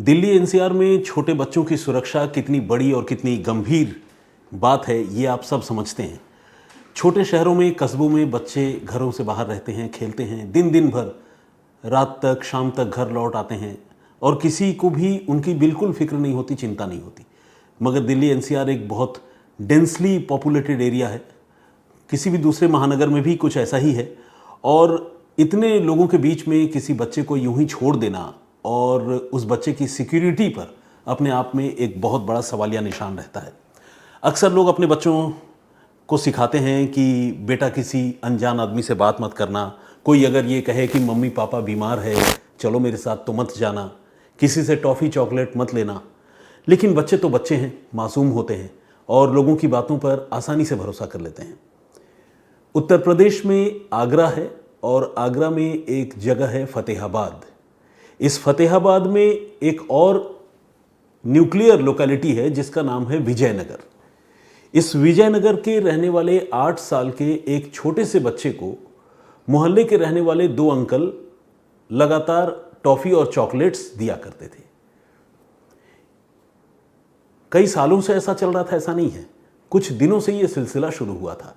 Delhi NCR में छोटे बच्चों की सुरक्षा कितनी बड़ी और कितनी गंभीर बात है, ये आप सब समझते हैं। छोटे शहरों में, कस्बों में बच्चे घरों से बाहर रहते हैं, खेलते हैं, दिन दिन भर, रात तक, शाम तक घर लौट आते हैं और किसी को भी उनकी बिल्कुल फिक्र नहीं होती, चिंता नहीं होती। मगर दिल्ली एनसीआर एक बहुत डेंसली पॉपुलेटेड एरिया है। किसी भी दूसरे महानगर में भी कुछ ऐसा ही है और इतने लोगों के बीच में किसी बच्चे को यूं ही छोड़ देना और उस बच्चे की सिक्योरिटी पर अपने आप में एक बहुत बड़ा सवालिया निशान रहता है। अक्सर लोग अपने बच्चों को सिखाते हैं कि बेटा किसी अनजान आदमी से बात मत करना। कोई अगर ये कहे कि मम्मी पापा बीमार है, चलो मेरे साथ तो मत जाना। किसी से टॉफ़ी चॉकलेट मत लेना। लेकिन बच्चे तो बच्चे हैं, मासूम होते हैं और लोगों की बातों पर आसानी से भरोसा कर लेते हैं। उत्तर प्रदेश में आगरा है और आगरा में एक जगह है फतेहाबाद। इस फतेहाबाद में एक और न्यूक्लियर लोकेलिटी है जिसका नाम है विजयनगर। इस विजयनगर के रहने वाले 8 साल के एक छोटे से बच्चे को मोहल्ले के रहने वाले 2 अंकल लगातार टॉफ़ी और चॉकलेट्स दिया करते थे। कई सालों से ऐसा चल रहा था, ऐसा नहीं है, कुछ दिनों से ये सिलसिला शुरू हुआ था।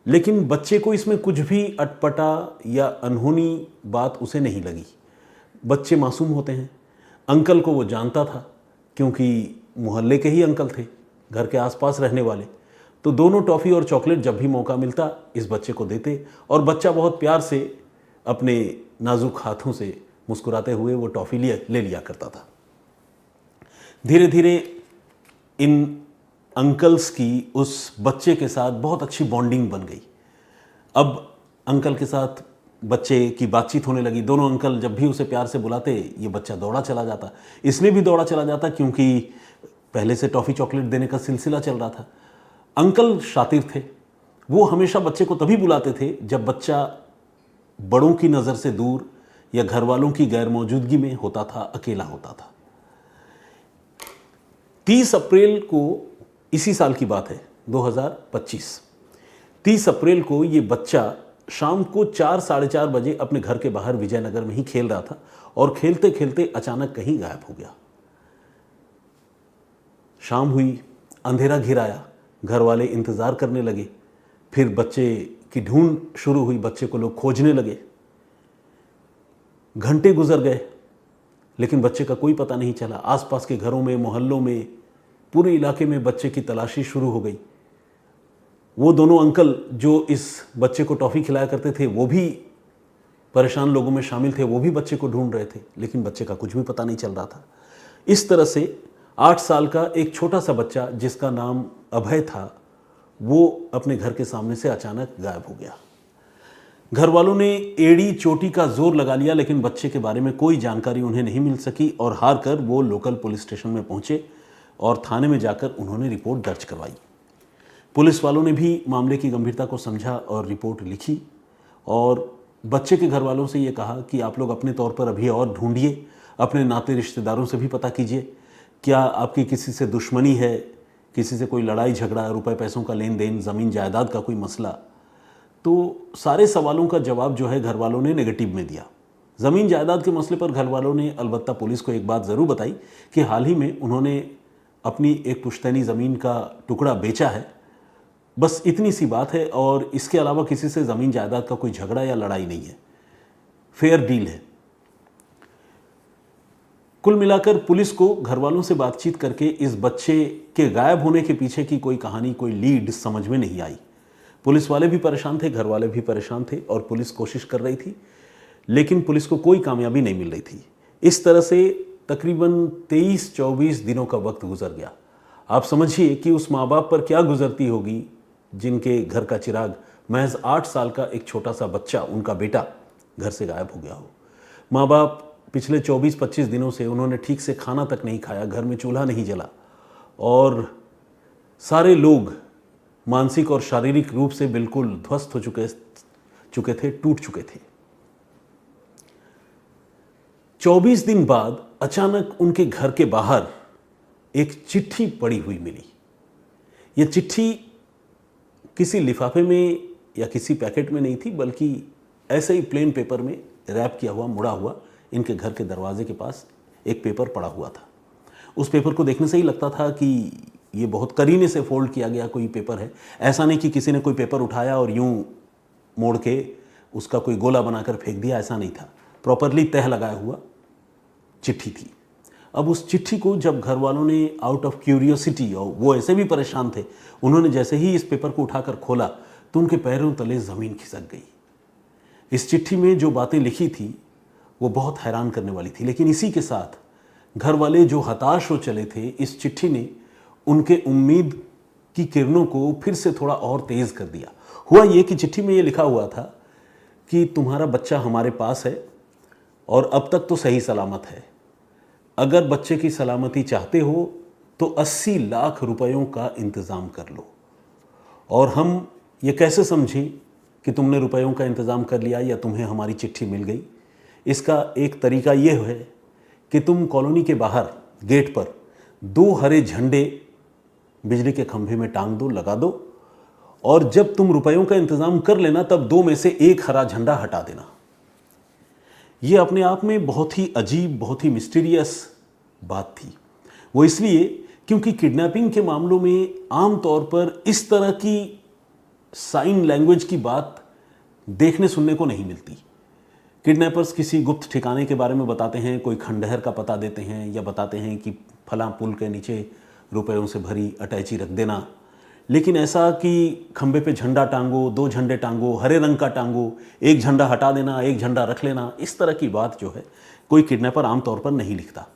लेकिन बच्चे को इसमें कुछ भी अटपटा या अनहोनी बात उसे नहीं लगी। बच्चे मासूम होते हैं। अंकल को वो जानता था क्योंकि मोहल्ले के ही अंकल थे, घर के आसपास रहने वाले। तो दोनों टॉफ़ी और चॉकलेट जब भी मौका मिलता इस बच्चे को देते और बच्चा बहुत प्यार से अपने नाजुक हाथों से मुस्कुराते हुए वो टॉफ़ी ले लिया करता था। धीरे धीरे इन अंकल्स की उस बच्चे के साथ बहुत अच्छी बॉन्डिंग बन गई। अब अंकल के साथ बच्चे की बातचीत होने लगी। दोनों अंकल जब भी उसे प्यार से बुलाते ये बच्चा दौड़ा चला जाता। इसलिए भी दौड़ा चला जाता क्योंकि पहले से टॉफ़ी चॉकलेट देने का सिलसिला चल रहा था। अंकल शातिर थे, वो हमेशा बच्चे को तभी बुलाते थे जब बच्चा बड़ों की नज़र से दूर या घर वालों की गैर मौजूदगी में होता था, अकेला होता था। 30 अप्रैल को, इसी साल की बात है 2025, 30 अप्रैल को ये बच्चा शाम को 4 साढ़े 4 बजे अपने घर के बाहर विजयनगर में ही खेल रहा था और खेलते खेलते अचानक कहीं गायब हो गया। शाम हुई, अंधेरा घिर आया, घर वाले इंतज़ार करने लगे। फिर बच्चे की ढूंढ शुरू हुई, बच्चे को लोग खोजने लगे। घंटे गुजर गए लेकिन बच्चे का कोई पता नहीं चला। आसपास के घरों में, मोहल्लों में, पूरे इलाके में बच्चे की तलाशी शुरू हो गई। वो दोनों अंकल जो इस बच्चे को टॉफ़ी खिलाया करते थे वो भी परेशान लोगों में शामिल थे, वो भी बच्चे को ढूंढ रहे थे लेकिन बच्चे का कुछ भी पता नहीं चल रहा था। इस तरह से 8 साल का एक छोटा सा बच्चा जिसका नाम अभय था वो अपने घर के सामने से अचानक गायब हो गया। घर वालों ने एड़ी चोटी का जोर लगा लिया लेकिन बच्चे के बारे में कोई जानकारी उन्हें नहीं मिल सकी और हार कर वो लोकल पुलिस स्टेशन में पहुंचे और थाने में जाकर उन्होंने रिपोर्ट दर्ज करवाई। पुलिस वालों ने भी मामले की गंभीरता को समझा और रिपोर्ट लिखी और बच्चे के घर वालों से ये कहा कि आप लोग अपने तौर पर अभी और ढूंढिए, अपने नाते रिश्तेदारों से भी पता कीजिए, क्या आपकी किसी से दुश्मनी है, किसी से कोई लड़ाई झगड़ा, रुपए पैसों का लेन देन, ज़मीन जायदाद का कोई मसला। तो सारे सवालों का जवाब जो है घर वालों ने नेगेटिव में दिया। ज़मीन जायदाद के मसले पर घर वालों ने अलबत्ता पुलिस को एक बात ज़रूर बताई कि हाल ही में उन्होंने अपनी एक पुश्तैनी ज़मीन का टुकड़ा बेचा है, बस इतनी सी बात है और इसके अलावा किसी से ज़मीन जायदाद का कोई झगड़ा या लड़ाई नहीं है, फेयर डील है। कुल मिलाकर पुलिस को घर वालों से बातचीत करके इस बच्चे के गायब होने के पीछे की कोई कहानी, कोई लीड समझ में नहीं आई। पुलिस वाले भी परेशान थे, घर वाले भी परेशान थे और पुलिस कोशिश कर रही थी लेकिन पुलिस को कोई कामयाबी नहीं मिल रही थी। इस तरह से तकरीबन 23-24 दिनों का वक्त गुजर गया। आप समझिए कि उस माँ बाप पर क्या गुजरती होगी जिनके घर का चिराग महज 8 साल का एक छोटा सा बच्चा, उनका बेटा, घर से गायब हो गया हो। माँ बाप पिछले 24-25 दिनों से उन्होंने ठीक से खाना तक नहीं खाया, घर में चूल्हा नहीं जला और सारे लोग मानसिक और शारीरिक रूप से बिल्कुल ध्वस्त हो चुके थे, टूट चुके थे। 24 दिन बाद अचानक उनके घर के बाहर एक चिट्ठी पड़ी हुई मिली। ये चिट्ठी किसी लिफाफे में या किसी पैकेट में नहीं थी बल्कि ऐसे ही प्लेन पेपर में रैप किया हुआ, मुड़ा हुआ इनके घर के दरवाजे के पास एक पेपर पड़ा हुआ था। उस पेपर को देखने से ही लगता था कि ये बहुत करीने से फोल्ड किया गया कोई पेपर है। ऐसा नहीं कि किसी ने कोई पेपर उठाया और यूं मोड़ के उसका कोई गोला बनाकर फेंक दिया, ऐसा नहीं था। प्रॉपरली तह लगाया हुआ चिट्ठी थी। अब उस चिट्ठी को जब घर वालों ने आउट ऑफ क्यूरियोसिटी, और वो ऐसे भी परेशान थे, उन्होंने जैसे ही इस पेपर को उठाकर खोला तो उनके पैरों तले ज़मीन खिसक गई। इस चिट्ठी में जो बातें लिखी थी वो बहुत हैरान करने वाली थी, लेकिन इसी के साथ घर वाले जो हताश हो चले थे, इस चिट्ठी ने उनके उम्मीद की किरणों को फिर से थोड़ा और तेज़ कर दिया। हुआ ये कि चिट्ठी में ये लिखा हुआ था कि तुम्हारा बच्चा हमारे पास है और अब तक तो सही सलामत है। अगर बच्चे की सलामती चाहते हो तो 80 लाख रुपयों का इंतज़ाम कर लो। और हम ये कैसे समझें कि तुमने रुपयों का इंतज़ाम कर लिया या तुम्हें हमारी चिट्ठी मिल गई? इसका एक तरीका ये है कि तुम कॉलोनी के बाहर गेट पर 2 हरे झंडे बिजली के खंभे में टांग दो, लगा दो, और जब तुम रुपयों का इंतज़ाम कर लेना तब 2 में से 1 हरा झंडा हटा देना। ये अपने आप में बहुत ही अजीब, बहुत ही मिस्टीरियस बात थी। वो इसलिए क्योंकि किडनैपिंग के मामलों में आम तौर पर इस तरह की साइन लैंग्वेज की बात देखने सुनने को नहीं मिलती। किडनैपर्स किसी गुप्त ठिकाने के बारे में बताते हैं, कोई खंडहर का पता देते हैं, या बताते हैं कि फलां पुल के नीचे रुपयों से भरी अटैची रख देना। लेकिन ऐसा कि खंबे पे झंडा टांगो, 2 झंडे टांगो, हरे रंग का टांगो, 1 झंडा हटा देना, 1 झंडा रख लेना, इस तरह की बात जो है कोई किडनैपर आमतौर पर नहीं लिखता।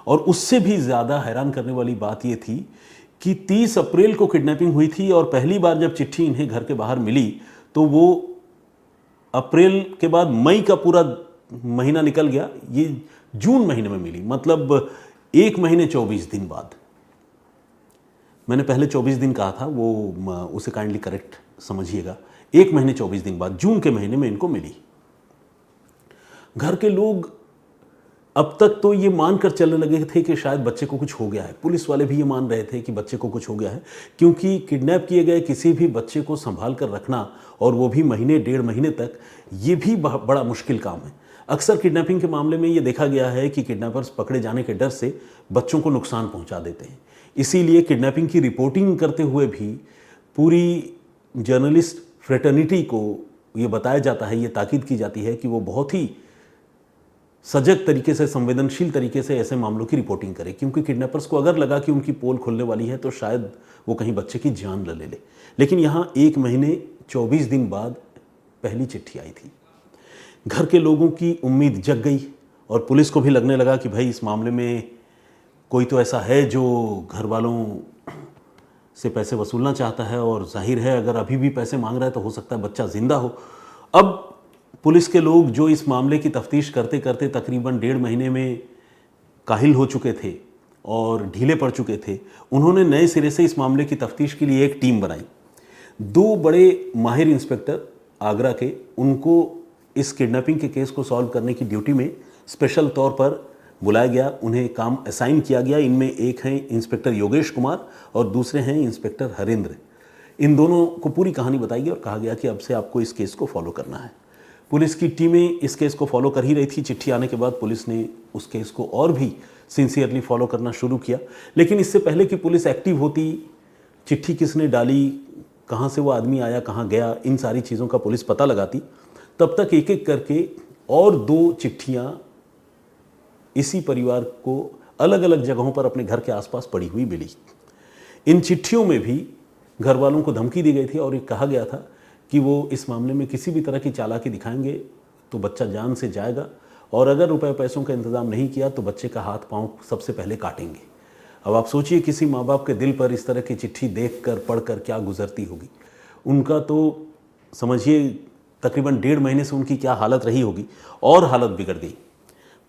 और उससे भी ज़्यादा हैरान करने वाली बात ये थी कि 30 अप्रैल को किडनैपिंग हुई थी और पहली बार जब चिट्ठी इन्हें घर के बाहर मिली तो वो अप्रैल के बाद मई का पूरा महीना निकल गया, ये जून महीने में मिली, मतलब 1 महीने 24 दिन बाद। मैंने पहले 24 दिन कहा था, वो उसे काइंडली करेक्ट समझिएगा। 1 महीने 24 दिन बाद जून के महीने में इनको मिली। घर के लोग अब तक तो ये मानकर चलने लगे थे कि शायद बच्चे को कुछ हो गया है। पुलिस वाले भी ये मान रहे थे कि बच्चे को कुछ हो गया है, क्योंकि किडनैप किए गए किसी भी बच्चे को संभाल कर रखना, और वो भी महीने 1.5 महीने तक, ये भी बड़ा मुश्किल काम है। अक्सर किडनैपिंग के मामले में ये देखा गया है कि किडनैपर्स पकड़े जाने के डर से बच्चों को नुकसान पहुंचा देते हैं। इसीलिए किडनैपिंग की रिपोर्टिंग करते हुए भी पूरी जर्नलिस्ट फ्रेटर्निटी को ये बताया जाता है, ये ताकीद की जाती है कि वो बहुत ही सजग तरीके से, संवेदनशील तरीके से ऐसे मामलों की रिपोर्टिंग करें, क्योंकि किडनैपर्स को अगर लगा कि उनकी पोल खुलने वाली है तो शायद वो कहीं बच्चे की जान ले ले। लेकिन यहाँ 1 महीने 24 दिन बाद पहली चिट्ठी आई थी। घर के लोगों की उम्मीद जग गई और पुलिस को भी लगने लगा कि भाई इस मामले में कोई तो ऐसा है जो घर वालों से पैसे वसूलना चाहता है, और जाहिर है अगर अभी भी पैसे मांग रहा है तो हो सकता है बच्चा जिंदा हो। अब पुलिस के लोग जो इस मामले की तफ्तीश करते करते तकरीबन 1.5 महीने में काहिल हो चुके थे और ढीले पड़ चुके थे, उन्होंने नए सिरे से इस मामले की तफ्तीश के लिए एक टीम बनाई। 2 बड़े माहिर इंस्पेक्टर आगरा के, उनको इस किडनैपिंग के केस को सॉल्व करने की ड्यूटी में स्पेशल तौर पर बुलाया गया, उन्हें काम असाइन किया गया। इनमें एक हैं इंस्पेक्टर योगेश कुमार और दूसरे हैं इंस्पेक्टर हरेंद्र। इन दोनों को पूरी कहानी बताई गई और कहा गया कि अब से आपको इस केस को फॉलो करना है। पुलिस की टीमें इस केस को फॉलो कर ही रही थी। चिट्ठी आने के बाद पुलिस ने उस केस को और भी सिंसियरली फॉलो करना शुरू किया। लेकिन इससे पहले कि पुलिस एक्टिव होती, चिट्ठी किसने डाली, कहाँ से वो आदमी आया, कहाँ गया, इन सारी चीज़ों का पुलिस पता लगाती, तब तक एक एक करके और 2 चिट्ठियाँ इसी परिवार को अलग अलग जगहों पर अपने घर के आसपास पड़ी हुई मिली। इन चिट्ठियों में भी घर वालों को धमकी दी गई थी और ये कहा गया था कि वो इस मामले में किसी भी तरह की चालाकी दिखाएंगे तो बच्चा जान से जाएगा, और अगर रुपए पैसों का इंतज़ाम नहीं किया तो बच्चे का हाथ पांव सबसे पहले काटेंगे। अब आप सोचिए किसी माँ बाप के दिल पर इस तरह की चिट्ठी देखकर, पढ़कर क्या गुजरती होगी। उनका तो समझिए तकरीबन 1.5 महीने से उनकी क्या हालत रही होगी, और हालत बिगड़ गई।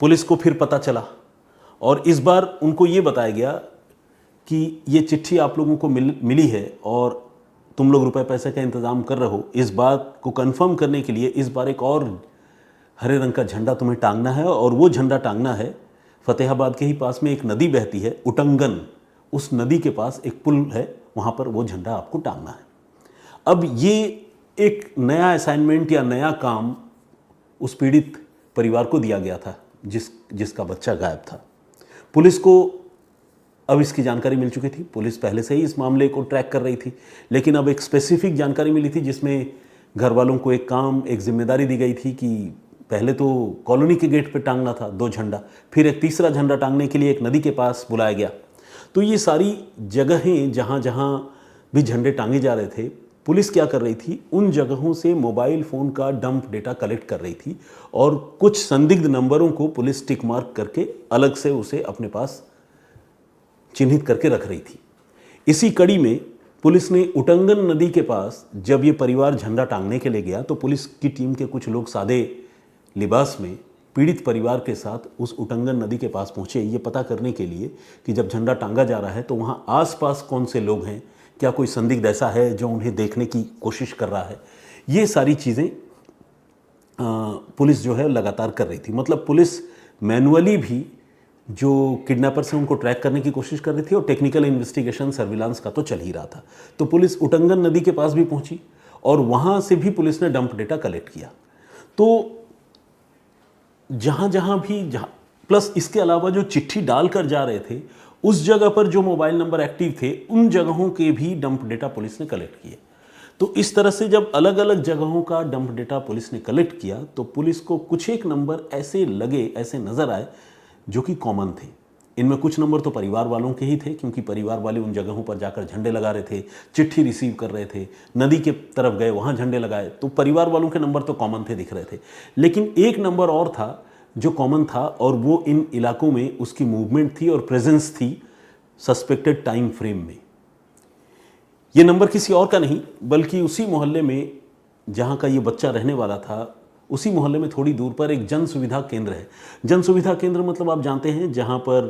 पुलिस को फिर पता चला और इस बार उनको ये बताया गया कि ये चिट्ठी आप लोगों को मिली है और तुम लोग रुपए पैसे का इंतज़ाम कर रहे हो। इस बात को कंफर्म करने के लिए इस बार एक और हरे रंग का झंडा तुम्हें टांगना है, और वो झंडा टांगना है फतेहाबाद के ही पास में एक नदी बहती है उटंगन, उस नदी के पास एक पुल है, वहाँ पर वो झंडा आपको टांगना है। अब ये एक नया असाइनमेंट या नया काम उस पीड़ित परिवार को दिया गया था जिसका बच्चा गायब था। पुलिस को अब इसकी जानकारी मिल चुकी थी, पुलिस पहले से ही इस मामले को ट्रैक कर रही थी, लेकिन अब एक स्पेसिफिक जानकारी मिली थी जिसमें घर वालों को एक जिम्मेदारी दी गई थी कि पहले तो कॉलोनी के गेट पे टांगना था 2 झंडा, फिर एक तीसरा झंडा टांगने के लिए एक नदी के पास बुलाया गया। तो ये सारी जगहें जहाँ जहाँ भी झंडे टांगे जा रहे थे, पुलिस क्या कर रही थी, उन जगहों से मोबाइल फ़ोन का डंप डेटा कलेक्ट कर रही थी और कुछ संदिग्ध नंबरों को पुलिस टिक मार्क करके अलग से उसे अपने पास चिन्हित करके रख रही थी। इसी कड़ी में पुलिस ने उटंगन नदी के पास जब ये परिवार झंडा टांगने के लिए गया तो पुलिस की टीम के कुछ लोग सादे लिबास में पीड़ित परिवार के साथ उस उटंगन नदी के पास पहुंचे, ये पता करने के लिए कि जब झंडा टांगा जा रहा है तो वहाँ आसपास कौन से लोग हैं, क्या कोई संदिग्ध ऐसा है जो उन्हें देखने की कोशिश कर रहा है। ये सारी चीज़ें पुलिस जो है लगातार कर रही थी। मतलब पुलिस मैनुअली भी जो किडनैपर्स हैं उनको ट्रैक करने की कोशिश कर रही थी और टेक्निकल इन्वेस्टिगेशन सर्विलांस का तो चल ही रहा था। तो पुलिस उटंगन नदी के पास भी पहुंची और वहाँ से भी पुलिस ने डंप डेटा कलेक्ट किया। तो जहाँ प्लस इसके अलावा जो चिट्ठी डालकर जा रहे थे उस जगह पर जो मोबाइल नंबर एक्टिव थे उन जगहों के भी डंप डेटा पुलिस ने कलेक्ट किए। तो इस तरह से जब अलग अलग जगहों का डंप डेटा पुलिस ने कलेक्ट किया तो पुलिस को कुछ एक नंबर ऐसे नज़र आए जो कि कॉमन थे। इनमें कुछ नंबर तो परिवार वालों के ही थे क्योंकि परिवार वाले उन जगहों पर जाकर झंडे लगा रहे थे, चिट्ठी रिसीव कर रहे थे, नदी के तरफ गए वहाँ झंडे लगाए, तो परिवार वालों के नंबर तो कॉमन थे, दिख रहे थे। लेकिन एक नंबर और था जो कॉमन था और वो इन इलाकों में उसकी मूवमेंट थी और प्रेजेंस थी सस्पेक्टेड टाइम फ्रेम में। ये नंबर किसी और का नहीं बल्कि उसी मोहल्ले में जहाँ का ये बच्चा रहने वाला था, उसी मोहल्ले में थोड़ी दूर पर एक जन सुविधा केंद्र है। जन सुविधा केंद्र मतलब आप जानते हैं जहाँ पर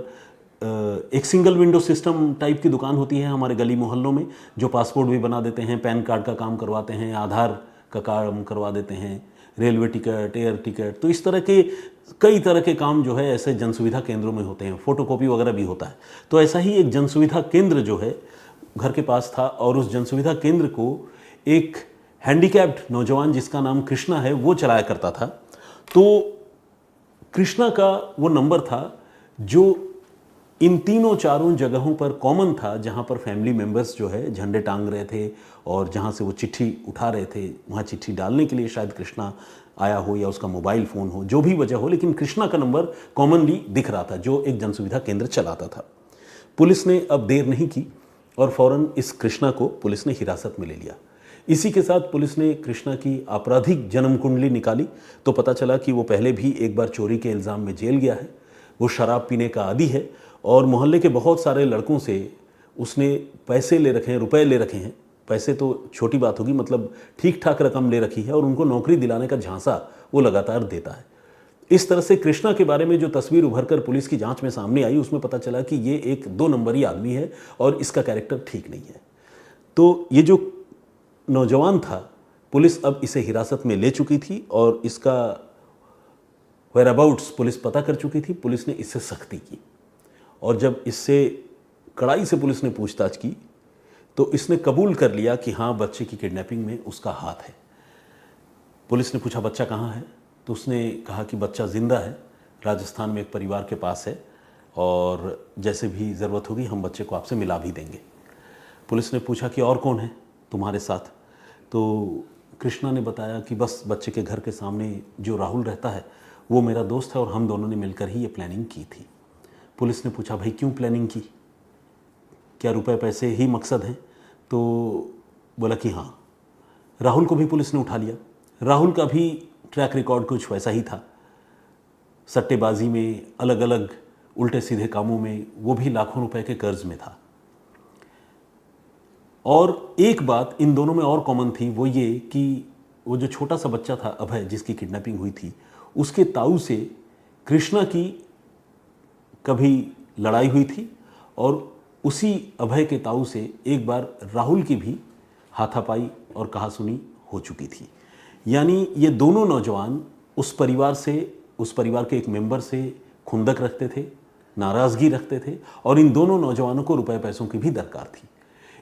एक सिंगल विंडो सिस्टम टाइप की दुकान होती है हमारे गली मोहल्लों में, जो पासपोर्ट भी बना देते हैं, पैन कार्ड का काम करवाते हैं, आधार का काम करवा देते हैं, रेलवे टिकट, एयर टिकट, तो इस तरह के कई तरह के काम जो है ऐसे जन सुविधा केंद्रों में होते हैं, फोटोकॉपी वगैरह भी होता है। तो ऐसा ही एक जन सुविधा केंद्र जो है घर के पास था और उस जन सुविधा केंद्र को एक हैंडीकैप्ड नौजवान जिसका नाम कृष्णा है वो चलाया करता था। तो कृष्णा का वो नंबर था जो इन तीनों चारों जगहों पर कॉमन था जहाँ पर फैमिली मेम्बर्स जो है झंडे टांग रहे थे और जहाँ से वो चिट्ठी उठा रहे थे वहाँ चिट्ठी डालने के लिए शायद कृष्णा आया हो या उसका मोबाइल फ़ोन हो, जो भी वजह हो, लेकिन कृष्णा का नंबर कॉमनली दिख रहा था जो एक जनसुविधा केंद्र चलाता था। पुलिस ने अब देर नहीं की और फ़ौरन इस कृष्णा को पुलिस ने हिरासत में ले लिया। इसी के साथ पुलिस ने कृष्णा की आपराधिक जन्म कुंडली निकाली तो पता चला कि वो पहले भी एक बार चोरी के इल्ज़ाम में जेल गया है, वो शराब पीने का आदी है और मोहल्ले के बहुत सारे लड़कों से उसने पैसे ले रखे हैं, रुपए ले रखे हैं। पैसे तो छोटी बात होगी, मतलब ठीक ठाक रकम ले रखी है और उनको नौकरी दिलाने का झांसा वो लगातार देता है। इस तरह से कृष्णा के बारे में जो तस्वीर उभर कर पुलिस की जांच में सामने आई उसमें पता चला कि ये एक 2 नंबरी आदमी है और इसका कैरेक्टर ठीक नहीं है। तो ये जो नौजवान था पुलिस अब इसे हिरासत में ले चुकी थी और इसका वेयर अबाउट्स पुलिस पता कर चुकी थी। पुलिस ने इससे सख्ती की और जब इससे कड़ाई से पुलिस ने पूछताछ की तो इसने कबूल कर लिया कि हाँ, बच्चे की किडनैपिंग में उसका हाथ है। पुलिस ने पूछा बच्चा कहाँ है, तो उसने कहा कि बच्चा ज़िंदा है, राजस्थान में एक परिवार के पास है और जैसे भी ज़रूरत होगी हम बच्चे को आपसे मिला भी देंगे। पुलिस ने पूछा कि और कौन है तुम्हारे साथ, तो कृष्णा ने बताया कि बस बच्चे के घर के सामने जो राहुल रहता है वो मेरा दोस्त है और हम दोनों ने मिलकर ही ये प्लानिंग की थी। पुलिस ने पूछा भाई क्यों प्लानिंग की, क्या रुपए पैसे ही मकसद हैं, तो बोला कि हाँ। राहुल को भी पुलिस ने उठा लिया। राहुल का भी ट्रैक रिकॉर्ड कुछ वैसा ही था, सट्टेबाजी में, अलग अलग उल्टे सीधे कामों में, वो भी लाखों रुपए के कर्ज में था। और एक बात इन दोनों में और कॉमन थी, वो ये कि वो जो छोटा सा बच्चा था अभय जिसकी किडनैपिंग हुई थी, उसके ताऊ से कृष्णा की कभी लड़ाई हुई थी और उसी अभय के ताऊ से एक बार राहुल की भी हाथापाई और कहासुनी हो चुकी थी। यानी ये दोनों नौजवान उस परिवार के एक मेंबर से खुंदक रखते थे, नाराज़गी रखते थे और इन दोनों नौजवानों को रुपए पैसों की भी दरकार थी।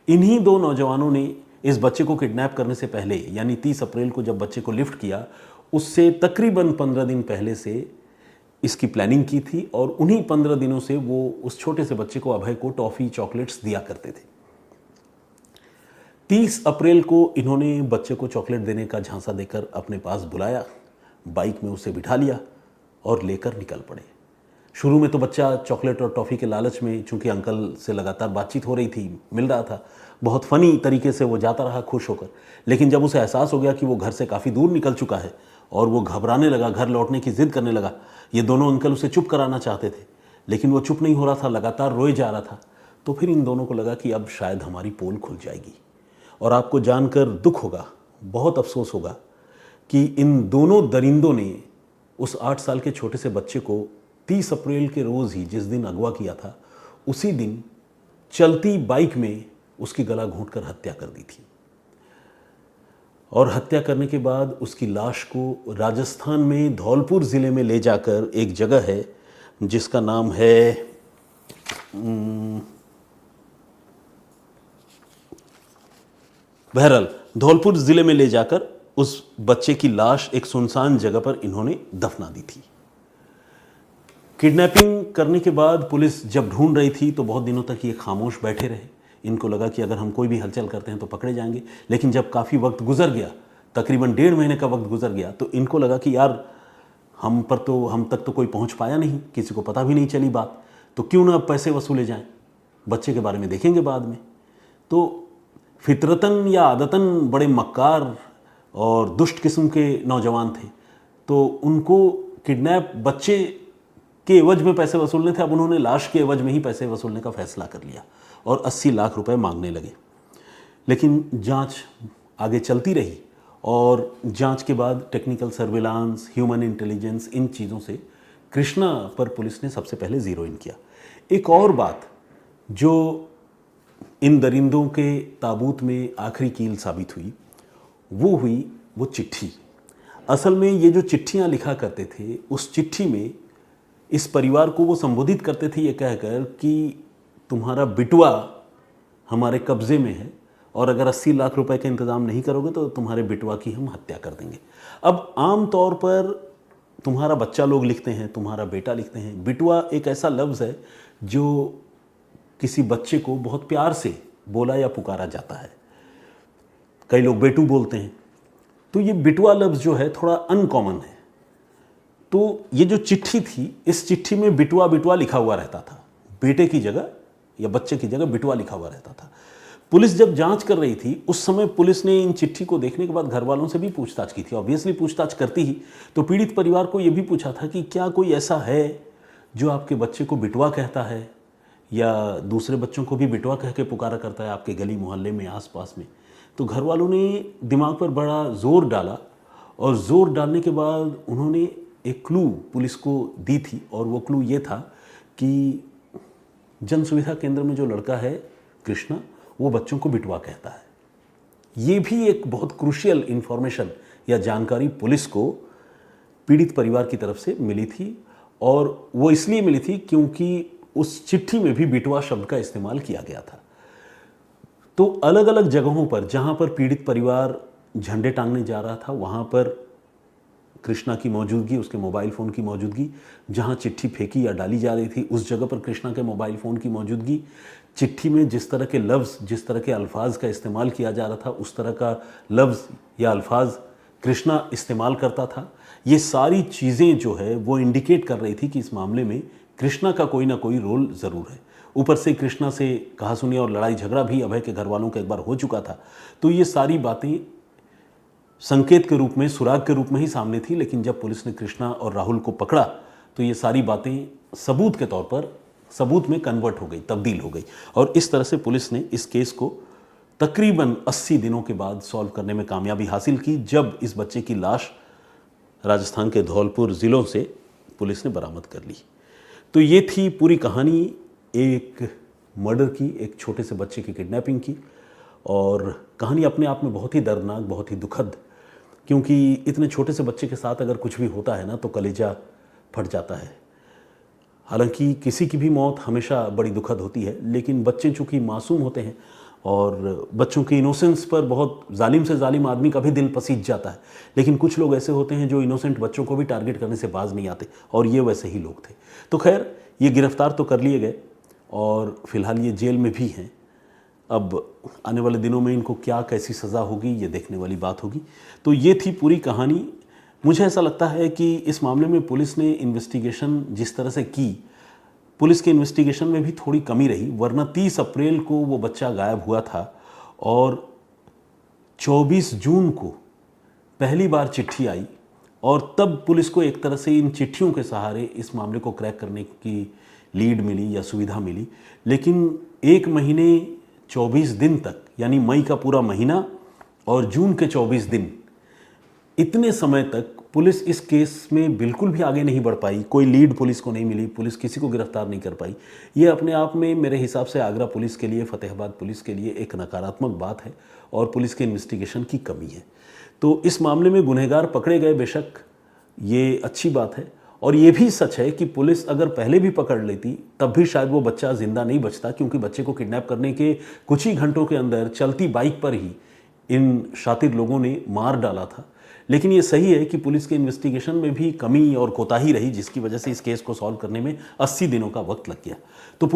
इन्हीं 2 नौजवानों ने इस बच्चे को किडनैप करने से पहले यानी 30 अप्रैल को जब बच्चे को लिफ्ट किया उससे तकरीबन 15 दिन पहले से इसकी प्लानिंग की थी और उन्हीं 15 दिनों से वो उस छोटे से बच्चे को, अभय को, टॉफ़ी चॉकलेट्स दिया करते थे। 30 अप्रैल को इन्होंने बच्चे को चॉकलेट देने का झांसा देकर अपने पास बुलाया, बाइक में उसे बिठा लिया और लेकर निकल पड़े। शुरू में तो बच्चा चॉकलेट और टॉफ़ी के लालच में, चूंकि अंकल से लगातार बातचीत हो रही थी, मिल रहा था, बहुत फ़नी तरीके से वो जाता रहा खुश होकर। लेकिन जब उसे एहसास हो गया कि वो घर से काफ़ी दूर निकल चुका है और वो घबराने लगा, घर लौटने की ज़िद करने लगा। ये दोनों अंकल उसे चुप कराना चाहते थे, लेकिन वो चुप नहीं हो रहा था, लगातार रोए जा रहा था। तो फिर इन दोनों को लगा कि अब शायद हमारी पोल खुल जाएगी। और आपको जानकर दुख होगा, बहुत अफसोस होगा कि इन दोनों दरिंदों ने उस 8 साल के छोटे से बच्चे को 30 अप्रैल के रोज़ ही, जिस दिन अगवा किया था, उसी दिन चलती बाइक में उसकी गला घोंटकर हत्या कर दी थी। और हत्या करने के बाद उसकी लाश को राजस्थान में धौलपुर ज़िले में ले जाकर, एक जगह है जिसका नाम है बहरहाल, धौलपुर ज़िले में ले जाकर उस बच्चे की लाश एक सुनसान जगह पर इन्होंने दफना दी थी। किडनैपिंग करने के बाद पुलिस जब ढूंढ रही थी तो बहुत दिनों तक ये खामोश बैठे रहे। इनको लगा कि अगर हम कोई भी हलचल करते हैं तो पकड़े जाएंगे। लेकिन जब काफ़ी वक्त गुजर गया, तकरीबन 1.5 महीने का वक्त गुजर गया, तो इनको लगा कि यार हम तक तो कोई पहुंच पाया नहीं, किसी को पता भी नहीं चली बात, तो क्यों ना अब पैसे वसूले जाएं, बच्चे के बारे में देखेंगे बाद में। तो फितरतन या आदतन बड़े मक्कार और दुष्ट किस्म के नौजवान थे, तो उनको किडनैप बच्चे के एवज में पैसे वसूलने थे। अब उन्होंने लाश के एवज में ही पैसे वसूलने का फैसला कर लिया और 80 लाख रुपए मांगने लगे। लेकिन जांच आगे चलती रही और जांच के बाद टेक्निकल सर्विलांस, ह्यूमन इंटेलिजेंस, इन चीज़ों से कृष्णा पर पुलिस ने सबसे पहले ज़ीरो इन किया। एक और बात जो इन दरिंदों के ताबूत में आखिरी कील साबित हुई, वो चिट्ठी। असल में ये जो चिट्ठियाँ लिखा करते थे, उस चिट्ठी में इस परिवार को वो संबोधित करते थे ये कहकर कि तुम्हारा बिटवा हमारे कब्ज़े में है और अगर 80 लाख रुपए का इंतज़ाम नहीं करोगे तो तुम्हारे बिटवा की हम हत्या कर देंगे। अब आम तौर पर तुम्हारा बच्चा लोग लिखते हैं, तुम्हारा बेटा लिखते हैं। बिटवा एक ऐसा लफ्ज़ है जो किसी बच्चे को बहुत प्यार से बोला या पुकारा जाता है। कई लोग बेटू बोलते हैं। तो ये बिटवा लफ्ज़ जो है थोड़ा अनकॉमन है। तो ये जो चिट्ठी थी, इस चिट्ठी में बिटवा बिटवा लिखा हुआ रहता था। बेटे की जगह या बच्चे की जगह बिटवा लिखा हुआ रहता था। पुलिस जब जांच कर रही थी, उस समय पुलिस ने इन चिट्ठी को देखने के बाद घर वालों से भी पूछताछ की थी। ऑब्वियसली पूछताछ करती ही तो पीड़ित परिवार को यह भी पूछा था कि क्या कोई ऐसा है जो आपके बच्चे को बिटवा कहता है या दूसरे बच्चों को भी बिटवा कह के पुकारा करता है आपके गली मोहल्ले में, आसपास में। तो घर वालों ने दिमाग पर बड़ा जोर डाला और जोर डालने के बाद उन्होंने एक क्लू पुलिस को दी थी और वो क्लू ये था कि जन सुविधा केंद्र में जो लड़का है कृष्णा, वो बच्चों को बिटवा कहता है। ये भी एक बहुत क्रूशियल इंफॉर्मेशन या जानकारी पुलिस को पीड़ित परिवार की तरफ से मिली थी और वो इसलिए मिली थी क्योंकि उस चिट्ठी में भी बिटवा शब्द का इस्तेमाल किया गया था। तो अलग अलग जगहों पर जहां पर पीड़ित परिवार झंडे टांगने जा रहा था, वहां पर कृष्णा की मौजूदगी, उसके मोबाइल फ़ोन की मौजूदगी, जहां चिट्ठी फेंकी या डाली जा रही थी उस जगह पर कृष्णा के मोबाइल फ़ोन की मौजूदगी, चिट्ठी में जिस तरह के लफ्ज़, जिस तरह के अल्फाज का इस्तेमाल किया जा रहा था, उस तरह का लफ्ज़ या अल्फाज कृष्णा इस्तेमाल करता था, ये सारी चीज़ें जो है वो इंडिकेट कर रही थी कि इस मामले में कृष्णा का कोई ना कोई रोल ज़रूर है। ऊपर से कृष्णा से कहासुनी और लड़ाई झगड़ा भी अभय के घर वालों का एक बार हो चुका था। तो ये सारी बातें संकेत के रूप में, सुराग के रूप में ही सामने थी। लेकिन जब पुलिस ने कृष्णा और राहुल को पकड़ा तो ये सारी बातें सबूत के तौर पर सबूत में कन्वर्ट हो गई, तब्दील हो गई। और इस तरह से पुलिस ने इस केस को तकरीबन 80 दिनों के बाद सॉल्व करने में कामयाबी हासिल की, जब इस बच्चे की लाश राजस्थान के धौलपुर ज़िलों से पुलिस ने बरामद कर ली। तो ये थी पूरी कहानी एक मर्डर की, एक छोटे से बच्चे की किडनैपिंग की। और कहानी अपने आप में बहुत ही दर्दनाक, बहुत ही दुखद, क्योंकि इतने छोटे से बच्चे के साथ अगर कुछ भी होता है ना तो कलेजा फट जाता है। हालांकि किसी की भी मौत हमेशा बड़ी दुखद होती है, लेकिन बच्चे चूँकि मासूम होते हैं और बच्चों के इनोसेंस पर बहुत जालिम से जालिम आदमी का भी दिल पसीज जाता है। लेकिन कुछ लोग ऐसे होते हैं जो इनोसेंट बच्चों को भी टारगेट करने से बाज नहीं आते, और ये वैसे ही लोग थे। तो खैर, ये गिरफ्तार तो कर लिए गए और फिलहाल ये जेल में भी हैं। अब आने वाले दिनों में इनको क्या कैसी सज़ा होगी, ये देखने वाली बात होगी। तो ये थी पूरी कहानी। मुझे ऐसा लगता है कि इस मामले में पुलिस ने इन्वेस्टिगेशन जिस तरह से की, पुलिस के इन्वेस्टिगेशन में भी थोड़ी कमी रही, वरना 30 अप्रैल को वो बच्चा गायब हुआ था और 24 जून को पहली बार चिट्ठी आई, और तब पुलिस को एक तरह से इन चिट्ठियों के सहारे इस मामले को क्रैक करने की लीड मिली या सुविधा मिली। लेकिन 1 महीने 24 दिन तक, यानी मई का पूरा महीना और जून के 24 दिन, इतने समय तक पुलिस इस केस में बिल्कुल भी आगे नहीं बढ़ पाई। कोई लीड पुलिस को नहीं मिली, पुलिस किसी को गिरफ्तार नहीं कर पाई। ये अपने आप में मेरे हिसाब से आगरा पुलिस के लिए, फतेहाबाद पुलिस के लिए एक नकारात्मक बात है और पुलिस के इन्वेस्टिगेशन की कमी है। तो इस मामले में गुनहगार पकड़े गए, बेशक ये अच्छी बात है। और ये भी सच है कि पुलिस अगर पहले भी पकड़ लेती तब भी शायद वो बच्चा जिंदा नहीं बचता, क्योंकि बच्चे को किडनैप करने के कुछ ही घंटों के अंदर चलती बाइक पर ही इन शातिर लोगों ने मार डाला था। लेकिन ये सही है कि पुलिस के इन्वेस्टिगेशन में भी कमी और कोताही रही, जिसकी वजह से इस केस को सॉल्व करने में 80 दिनों का वक्त लग गया। तो